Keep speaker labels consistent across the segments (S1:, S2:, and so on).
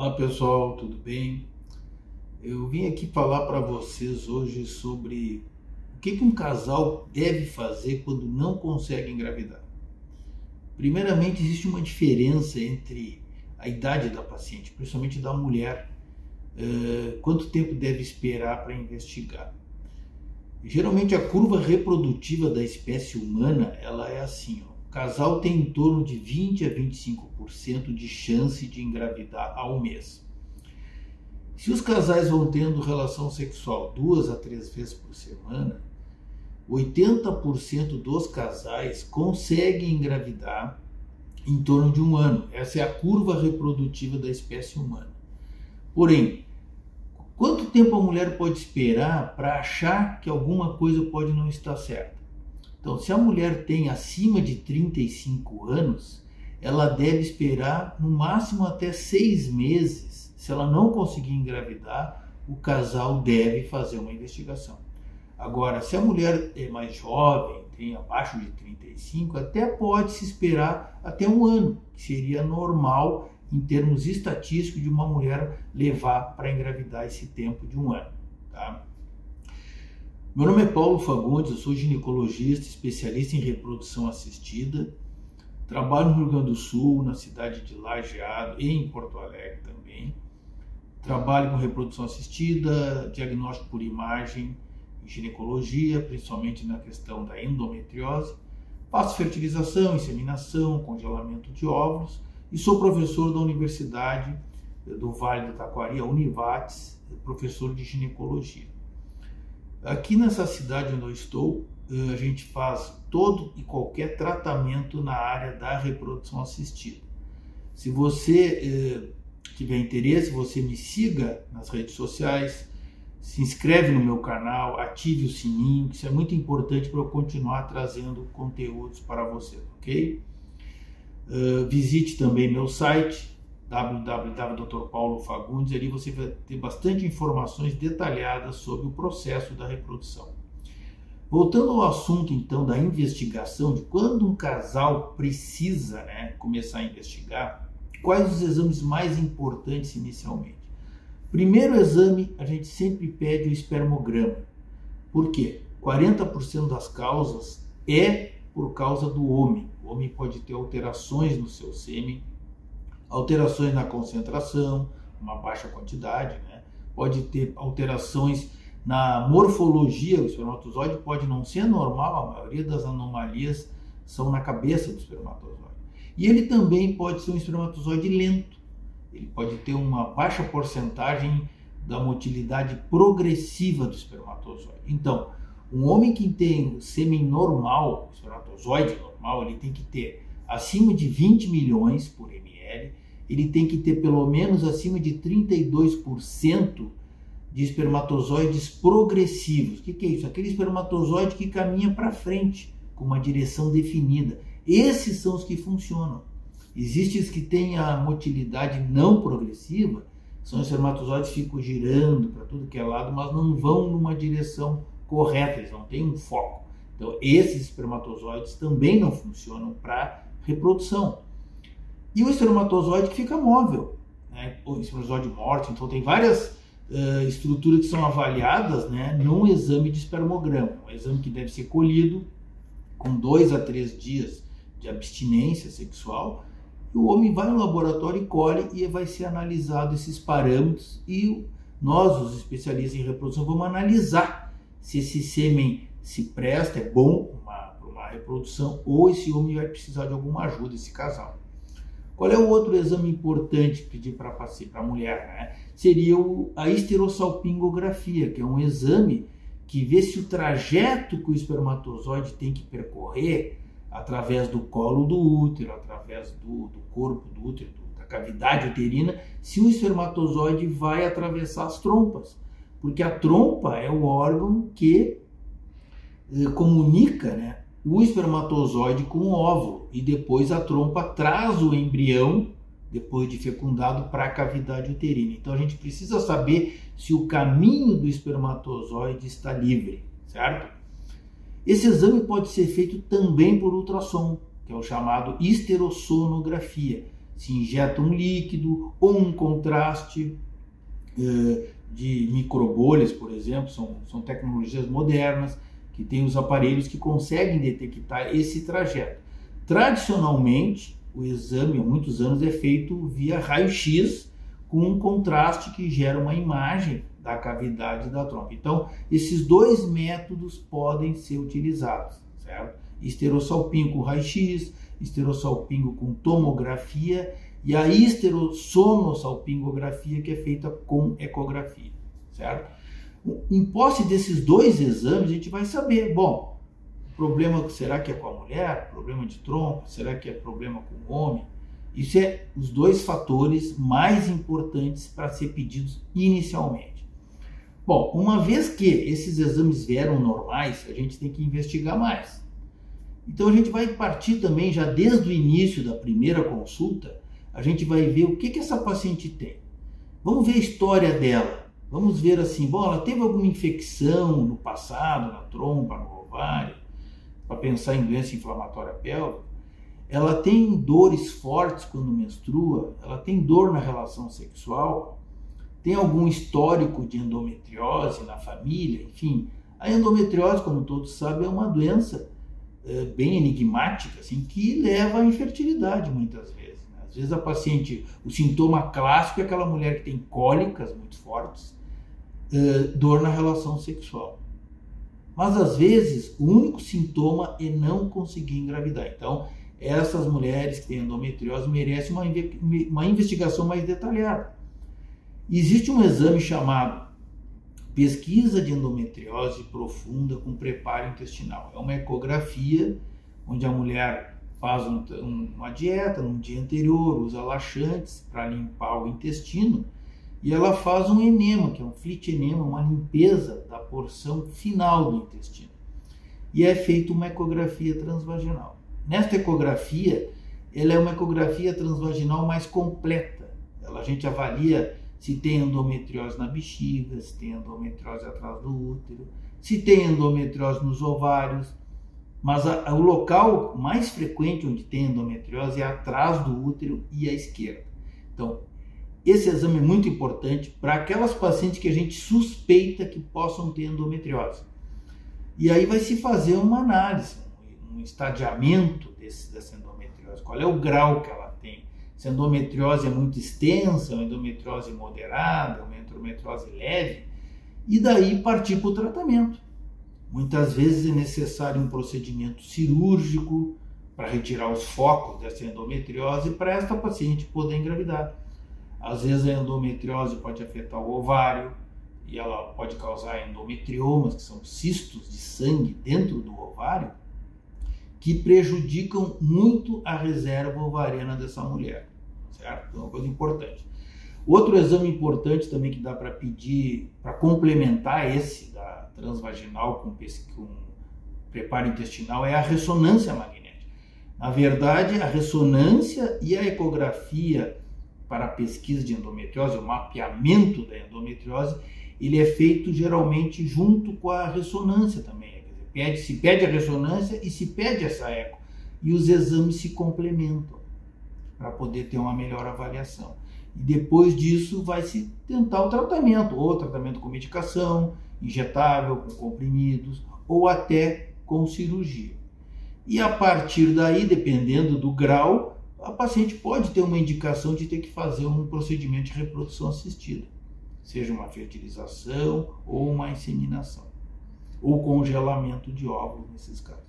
S1: Olá pessoal, tudo bem? Eu vim aqui falar para vocês hoje sobre o que um casal deve fazer quando não consegue engravidar. Primeiramente, existe uma diferença entre a idade da paciente, principalmente da mulher, quanto tempo deve esperar para investigar. Geralmente a curva reprodutiva da espécie humana ela é assim, ó. O casal tem em torno de 20 a 25% de chance de engravidar ao mês. Se os casais vão tendo relação sexual 2 a 3 vezes por semana, 80% dos casais conseguem engravidar em torno de um ano. Essa é a curva reprodutiva da espécie humana. Porém, quanto tempo a mulher pode esperar para achar que alguma coisa pode não estar certa? Então, se a mulher tem acima de 35 anos, ela deve esperar no máximo até 6 meses. Se ela não conseguir engravidar, o casal deve fazer uma investigação. Agora, se a mulher é mais jovem, tem abaixo de 35, até pode se esperar até um ano, que seria normal em termos estatísticos de uma mulher levar para engravidar esse tempo de um ano. Tá? Meu nome é Paulo Fagundes, eu sou ginecologista, especialista em reprodução assistida. Trabalho no Rio Grande do Sul, na cidade de Lajeado e em Porto Alegre também. Trabalho com reprodução assistida, diagnóstico por imagem e ginecologia, principalmente na questão da endometriose. Faço fertilização, inseminação, congelamento de óvulos e sou professor da Universidade do Vale do Taquari, a Univates, professor de ginecologia. Aqui nessa cidade onde eu estou, a gente faz todo e qualquer tratamento na área da reprodução assistida. Se você tiver interesse, você me siga nas redes sociais, se inscreve no meu canal, ative o sininho, isso é muito importante para eu continuar trazendo conteúdos para você, ok? Visite também meu site, www.drpaulofagundes, ali você vai ter bastante informações detalhadas sobre o processo da reprodução. Voltando ao assunto então da investigação, de quando um casal precisa começar a investigar, quais os exames mais importantes inicialmente? Primeiro exame, a gente sempre pede o espermograma. Por quê? 40% das causas é por causa do homem. O homem pode ter alterações no seu sêmen, alterações na concentração, uma baixa quantidade, pode ter alterações na morfologia. O espermatozoide pode não ser normal, a maioria das anomalias são na cabeça do espermatozoide. E ele também pode ser um espermatozoide lento, ele pode ter uma baixa porcentagem da motilidade progressiva do espermatozoide. Então, um homem que tem sêmen normal, espermatozoide normal, ele tem que ter acima de 20 milhões por ml, ele tem que ter pelo menos acima de 32% de espermatozoides progressivos. O que é isso? Aquele espermatozoide que caminha para frente, com uma direção definida. Esses são os que funcionam. Existem os que têm a motilidade não progressiva, são os espermatozoides que ficam girando para tudo que é lado, mas não vão numa direção correta, eles não têm um foco. Então, esses espermatozoides também não funcionam para reprodução. E o espermatozoide que fica móvel, o espermatozoide morto. Então, tem várias estruturas que são avaliadas num exame de espermograma. Um exame que deve ser colhido com 2 a 3 dias de abstinência sexual. E o homem vai no laboratório e colhe e vai ser analisado esses parâmetros. E nós, os especialistas em reprodução, vamos analisar se esse sêmen se presta, é bom para uma reprodução, ou esse homem vai precisar de alguma ajuda, esse casal. Qual é o outro exame importante que pedir para a mulher? Seria a esterossalpingografia, que é um exame que vê se o trajeto que o espermatozoide tem que percorrer através do colo do útero, através do corpo do útero, da cavidade uterina, se o espermatozoide vai atravessar as trompas. Porque a trompa é o órgão que comunica o espermatozoide com o óvulo, e depois a trompa traz o embrião, depois de fecundado, para a cavidade uterina. Então a gente precisa saber se o caminho do espermatozoide está livre, certo? Esse exame pode ser feito também por ultrassom, que é o chamado esterossonografia. se injeta um líquido ou um contraste de microbolhas, por exemplo, são tecnologias modernas que têm os aparelhos que conseguem detectar esse trajeto. Tradicionalmente, o exame, há muitos anos, é feito via raio-x com um contraste que gera uma imagem da cavidade da trompa. Então, esses dois métodos podem ser utilizados, certo? Esterossalpingo com raio-x, esterossalpingo com tomografia e a esterossonossalpingografia, que é feita com ecografia, certo? Em posse desses dois exames, a gente vai saber, bom, problema será que é com a mulher? Problema de trompa? Será que é problema com o homem? Isso é os dois fatores mais importantes para ser pedidos inicialmente. Bom, uma vez que esses exames vieram normais, a gente tem que investigar mais. Então a gente vai partir também, já desde o início da primeira consulta, a gente vai ver o que essa paciente tem. Vamos ver a história dela. Vamos ver assim, bom, ela teve alguma infecção no passado, na trompa, no ovário, para pensar em doença inflamatória pélvica. Ela tem dores fortes quando menstrua, ela tem dor na relação sexual, tem algum histórico de endometriose na família, enfim. A endometriose, como todos sabem, é uma doença bem enigmática, assim, que leva à infertilidade muitas vezes. Né? Às vezes a paciente, o sintoma clássico é aquela mulher que tem cólicas muito fortes, dor na relação sexual. Mas às vezes o único sintoma é não conseguir engravidar. Então, essas mulheres que têm endometriose merecem uma investigação mais detalhada. Existe um exame chamado pesquisa de endometriose profunda com preparo intestinal. É uma ecografia onde a mulher faz uma dieta no dia anterior, usa laxantes para limpar o intestino e ela faz um enema, que é um flitinema, uma limpeza da porção final do intestino. E é feita uma ecografia transvaginal. Nesta ecografia, ela é uma ecografia transvaginal mais completa. A gente avalia se tem endometriose na bexiga, se tem endometriose atrás do útero, se tem endometriose nos ovários, mas o local mais frequente onde tem endometriose é atrás do útero e à esquerda. Então, esse exame é muito importante para aquelas pacientes que a gente suspeita que possam ter endometriose. E aí vai se fazer uma análise, um estadiamento dessa endometriose, qual é o grau que ela tem. Se a endometriose é muito extensa, uma endometriose moderada, uma endometriose leve, e daí partir para o tratamento. Muitas vezes é necessário um procedimento cirúrgico para retirar os focos dessa endometriose para esta paciente poder engravidar. Às vezes a endometriose pode afetar o ovário e ela pode causar endometriomas, que são cistos de sangue dentro do ovário, que prejudicam muito a reserva ovariana dessa mulher, certo? Então é uma coisa importante. Outro exame importante também que dá para pedir, para complementar esse da transvaginal com preparo intestinal, é a ressonância magnética. Na verdade, a ressonância e a ecografia para a pesquisa de endometriose, o mapeamento da endometriose, ele é feito geralmente junto com a ressonância também. Se pede a ressonância e se pede essa eco. E os exames se complementam para poder ter uma melhor avaliação. E depois disso vai se tentar o tratamento, ou tratamento com medicação, injetável, com comprimidos, ou até com cirurgia. E a partir daí, dependendo do grau, a paciente pode ter uma indicação de ter que fazer um procedimento de reprodução assistida, seja uma fertilização ou uma inseminação, ou congelamento de óvulos nesses casos.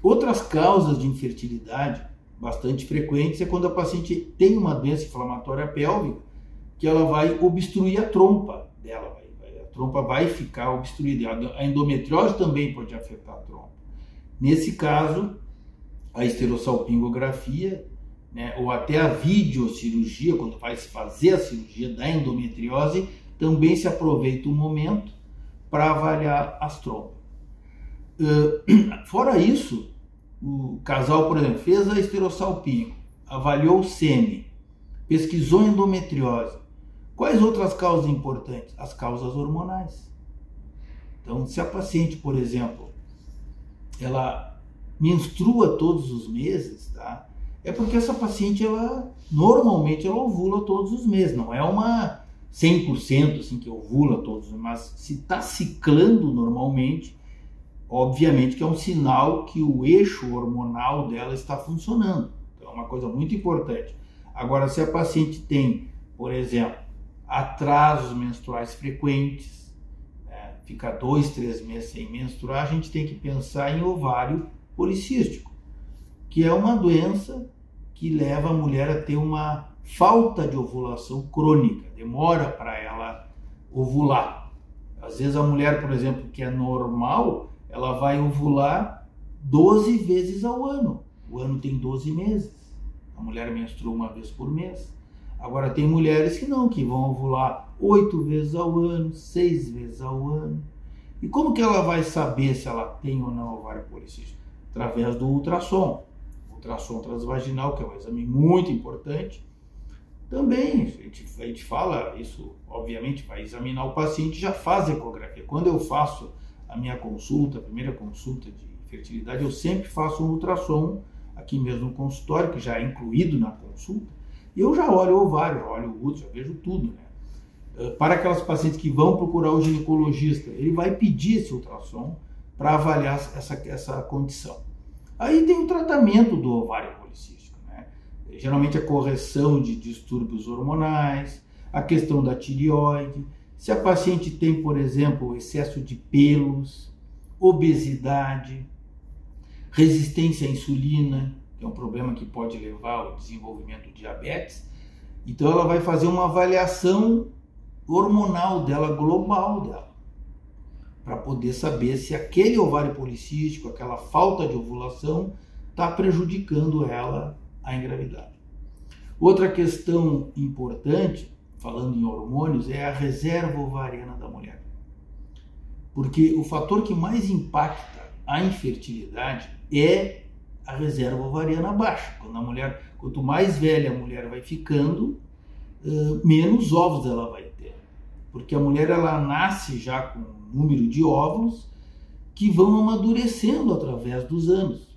S1: Outras causas de infertilidade bastante frequentes é quando a paciente tem uma doença inflamatória pélvica que ela vai obstruir a trompa dela, a trompa vai ficar obstruída. A endometriose também pode afetar a trompa. Nesse caso, a esterossalpingografia, né, ou até a videocirurgia, quando vai se fazer a cirurgia da endometriose, também se aproveita o momento para avaliar as trompas. Fora isso, o casal, por exemplo, fez a esterossalpingo, avaliou o sêmen, pesquisou endometriose. Quais outras causas importantes? As causas hormonais. Então, se a paciente, por exemplo, ela menstrua todos os meses, tá? É porque essa paciente, normalmente ela ovula todos os meses, não é uma 100% assim que ovula todos, mas se está ciclando normalmente, obviamente que é um sinal que o eixo hormonal dela está funcionando. Então é uma coisa muito importante. Agora, se a paciente tem, por exemplo, atrasos menstruais frequentes, né, fica 2, 3 meses sem menstruar, a gente tem que pensar em ovário policístico, que é uma doença que leva a mulher a ter uma falta de ovulação crônica, demora para ela ovular. Às vezes a mulher, por exemplo, que é normal, ela vai ovular 12 vezes ao ano. O ano tem 12 meses. A mulher menstrua uma vez por mês. Agora tem mulheres que não, que vão ovular 8 vezes ao ano, 6 vezes ao ano. E como que ela vai saber se ela tem ou não ovário policístico? Através do ultrassom. Ultrassom transvaginal, que é um exame muito importante. Também a gente fala isso, obviamente, vai examinar o paciente, já faz ecografia. Quando eu faço a minha consulta, a primeira consulta de fertilidade, eu sempre faço um ultrassom aqui mesmo no consultório, que já é incluído na consulta, e eu já olho o ovário, já olho o útero, já vejo tudo, né? Para aquelas pacientes que vão procurar o ginecologista, ele vai pedir esse ultrassom para avaliar essa condição. Aí tem o tratamento do ovário policístico, né? Geralmente a correção de distúrbios hormonais, a questão da tireoide, se a paciente tem, por exemplo, excesso de pelos, obesidade, resistência à insulina, que é um problema que pode levar ao desenvolvimento de diabetes, então ela vai fazer uma avaliação hormonal dela, global dela, para poder saber se aquele ovário policístico, aquela falta de ovulação, está prejudicando ela a engravidar. Outra questão importante, falando em hormônios, é a reserva ovariana da mulher. Porque o fator que mais impacta a infertilidade é a reserva ovariana baixa. Quanto mais velha a mulher vai ficando, menos óvulos ela vai ter. Porque a mulher ela nasce já com um número de óvulos que vão amadurecendo através dos anos.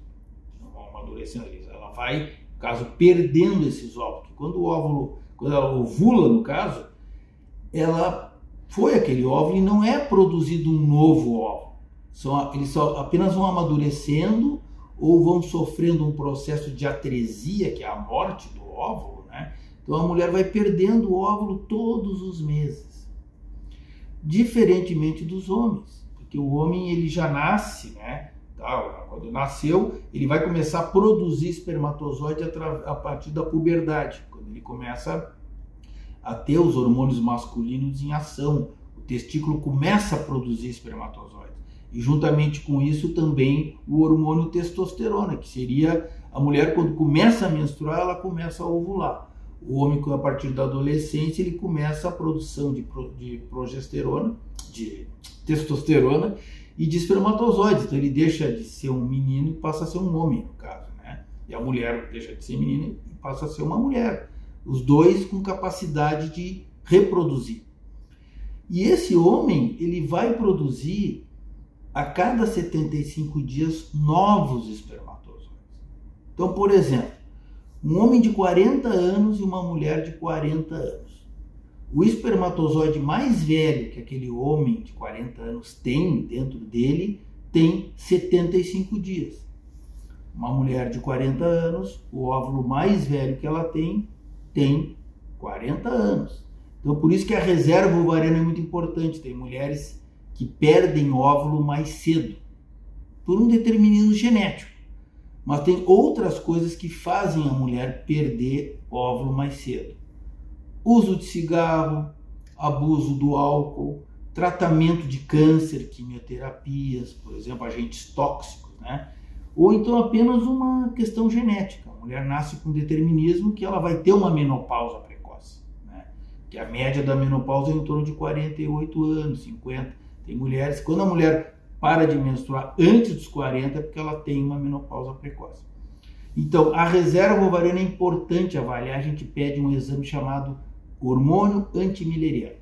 S1: Vão amadurecendo, ela vai, no caso, perdendo esses óvulos. Quando ela ovula, no caso, ela foi aquele óvulo e não é produzido um novo óvulo. Eles apenas vão amadurecendo ou vão sofrendo um processo de atresia, que é a morte do óvulo, né? Então a mulher vai perdendo o óvulo todos os meses. Diferentemente dos homens, porque o homem ele já nasce, né? Quando nasceu, ele vai começar a produzir espermatozoide a partir da puberdade, quando ele começa a ter os hormônios masculinos em ação. O testículo começa a produzir espermatozoide. E juntamente com isso também o hormônio testosterona, que seria a mulher quando começa a menstruar, ela começa a ovular. O homem, a partir da adolescência, ele começa a produção de progesterona, de testosterona e de espermatozoides. Então ele deixa de ser um menino e passa a ser um homem, no caso, né? E a mulher deixa de ser menina e passa a ser uma mulher. Os dois com capacidade de reproduzir. E esse homem, ele vai produzir a cada 75 dias novos espermatozoides. Então, por exemplo, um homem de 40 anos e uma mulher de 40 anos. O espermatozoide mais velho que aquele homem de 40 anos tem dentro dele tem 75 dias. Uma mulher de 40 anos, o óvulo mais velho que ela tem 40 anos. Então, por isso que a reserva ovariana é muito importante. Tem mulheres que perdem óvulo mais cedo, por um determinismo genético. Mas tem outras coisas que fazem a mulher perder óvulo mais cedo. Uso de cigarro, abuso do álcool, tratamento de câncer, quimioterapias, por exemplo, agentes tóxicos, né? Ou então apenas uma questão genética. A mulher nasce com determinismo que ela vai ter uma menopausa precoce, né? Que a média da menopausa é em torno de 48 anos, 50. Tem mulheres, quando a mulher para de menstruar antes dos 40, é porque ela tem uma menopausa precoce. Então, a reserva ovariana é importante avaliar. A gente pede um exame chamado hormônio antimileriano.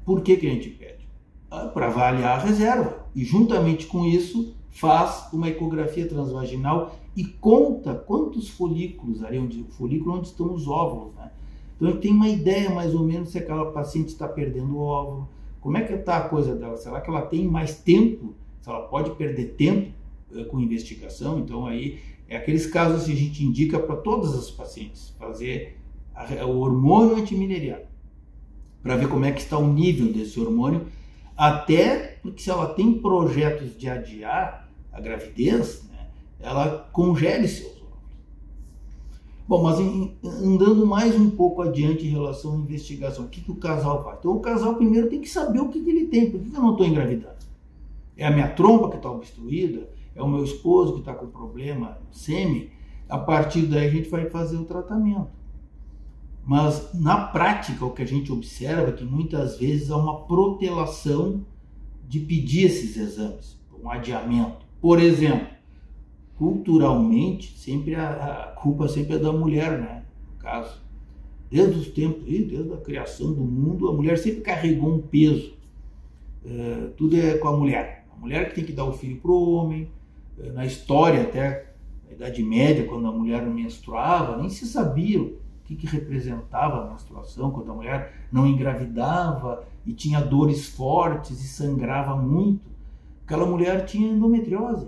S1: Por que a gente pede? Para avaliar a reserva. E juntamente com isso, faz uma ecografia transvaginal e conta quantos folículos, ali onde, o folículo onde estão os óvulos, né? Então ele tem uma ideia mais ou menos se aquela paciente está perdendo o óvulo, como é que está a coisa dela, será que ela tem mais tempo, se ela pode perder tempo com investigação. Então aí é aqueles casos que a gente indica para todas as pacientes fazer o hormônio antimineriano, para ver como é que está o nível desse hormônio, até porque se ela tem projetos de adiar a gravidez, né, ela congele seus óvulos. Bom, mas andando mais um pouco adiante em relação à investigação, o que o casal faz? Então o casal primeiro tem que saber o que ele tem, por que eu não estou engravidando? É a minha trompa que está obstruída? É o meu esposo que está com problema no sêmen? A partir daí a gente vai fazer o tratamento. Mas na prática o que a gente observa é que muitas vezes há uma protelação de pedir esses exames, um adiamento. Por exemplo, culturalmente, sempre a culpa sempre é da mulher, né? No caso, desde os tempos, desde a criação do mundo, a mulher sempre carregou um peso. Tudo é com a mulher. A mulher que tem que dar o filho para o homem. Na história, até na Idade Média, quando a mulher menstruava, nem se sabia o que representava a menstruação, quando a mulher não engravidava e tinha dores fortes e sangrava muito. Aquela mulher tinha endometriose.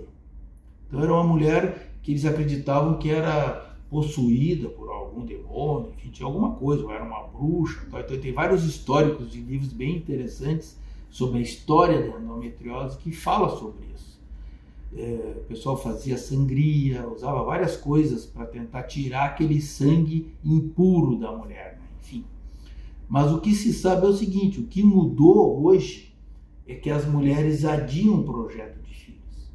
S1: Então era uma mulher que eles acreditavam que era possuída por algum demônio, enfim, tinha alguma coisa, ou era uma bruxa. Então tem vários históricos de livros bem interessantes sobre a história da endometriose que fala sobre isso. O pessoal fazia sangria, usava várias coisas para tentar tirar aquele sangue impuro da mulher, né? Enfim. Mas o que se sabe é o seguinte, o que mudou hoje é que as mulheres adiam o projeto de filhos.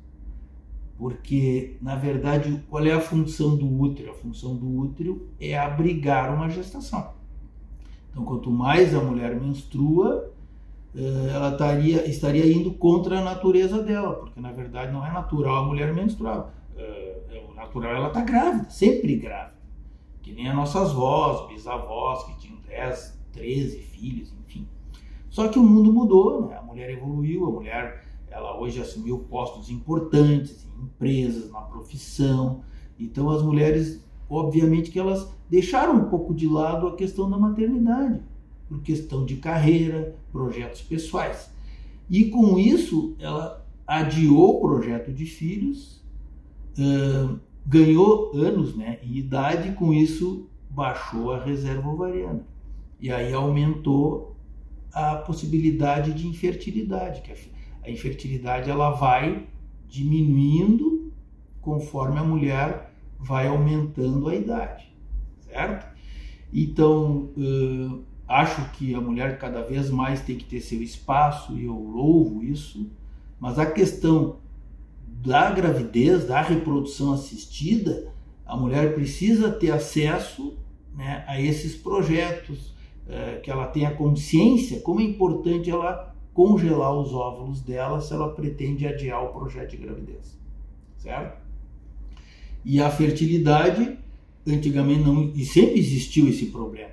S1: Porque, na verdade, qual é a função do útero? A função do útero é abrigar uma gestação. Então, quanto mais a mulher menstrua, ela estaria indo contra a natureza dela, porque na verdade não é natural a mulher menstruar. O natural ela está grávida, sempre grávida. Que nem as nossas avós, bisavós, que tinham 10, 13 filhos, enfim. Só que o mundo mudou, né? A mulher evoluiu, a mulher ela hoje assumiu postos importantes em empresas, na profissão. Então as mulheres, obviamente que elas deixaram um pouco de lado a questão da maternidade, por questão de carreira, projetos pessoais. E com isso, ela adiou o projeto de filhos, ganhou anos, né, em idade, e com isso baixou a reserva ovariana. E aí aumentou a possibilidade de infertilidade, que a infertilidade ela vai diminuindo conforme a mulher vai aumentando a idade, certo? Então, acho que a mulher cada vez mais tem que ter seu espaço, e eu louvo isso, mas a questão da gravidez, da reprodução assistida, a mulher precisa ter acesso, né, a esses projetos, que ela tenha consciência como é importante ela congelar os óvulos dela se ela pretende adiar o projeto de gravidez, certo? E a fertilidade, antigamente não, e sempre existiu esse problema.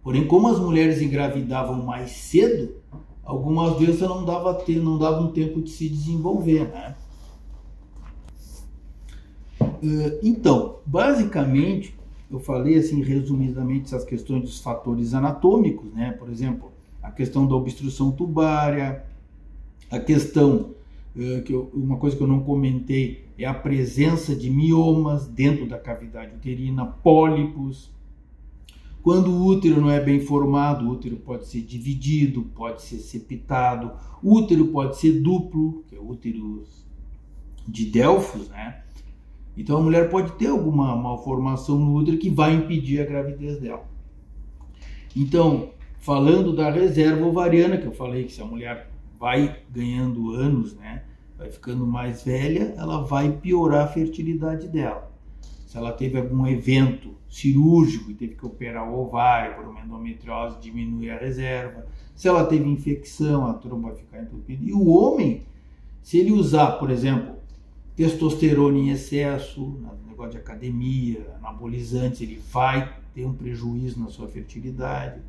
S1: Porém, como as mulheres engravidavam mais cedo, algumas vezes não dava um tempo de se desenvolver, né? Então, basicamente, eu falei assim resumidamente essas questões dos fatores anatômicos, né? Por exemplo, a questão da obstrução tubária, a questão, uma coisa que eu não comentei, é a presença de miomas dentro da cavidade uterina, pólipos. Quando o útero não é bem formado, o útero pode ser dividido, pode ser septado, o útero pode ser duplo, que é o útero de Delfos, né? Então a mulher pode ter alguma malformação no útero que vai impedir a gravidez dela. Então, falando da reserva ovariana, que eu falei que se a mulher vai ganhando anos, né, vai ficando mais velha, ela vai piorar a fertilidade dela. Se ela teve algum evento cirúrgico e teve que operar o ovário por uma endometriose, diminui a reserva. Se ela teve infecção, a tromba vai ficar entupida. E o homem, se ele usar, por exemplo, testosterona em excesso, no negócio de academia, anabolizantes, ele vai ter um prejuízo na sua fertilidade.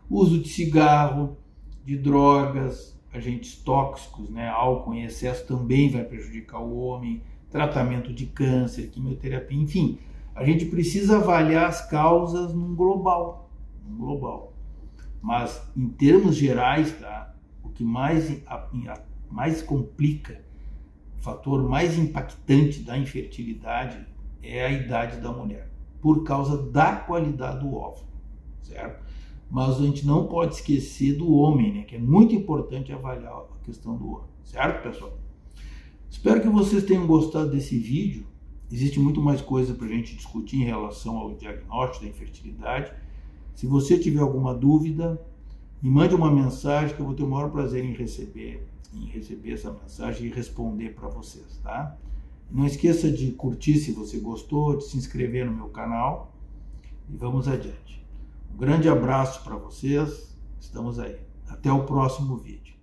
S1: Uso de cigarro, de drogas, agentes tóxicos, né? Álcool em excesso também vai prejudicar o homem, tratamento de câncer, quimioterapia, enfim. A gente precisa avaliar as causas num global. Mas, em termos gerais, tá? O que mais complica, o fator mais impactante da infertilidade é a idade da mulher, por causa da qualidade do óvulo, certo? Mas a gente não pode esquecer do homem, né? Que é muito importante avaliar a questão do homem, certo, pessoal? Espero que vocês tenham gostado desse vídeo. Existe muito mais coisa para a gente discutir em relação ao diagnóstico da infertilidade. Se você tiver alguma dúvida, me mande uma mensagem que eu vou ter o maior prazer em receber essa mensagem e responder para vocês, tá? Não esqueça de curtir se você gostou, de se inscrever no meu canal e vamos adiante. Um grande abraço para vocês, estamos aí. Até o próximo vídeo.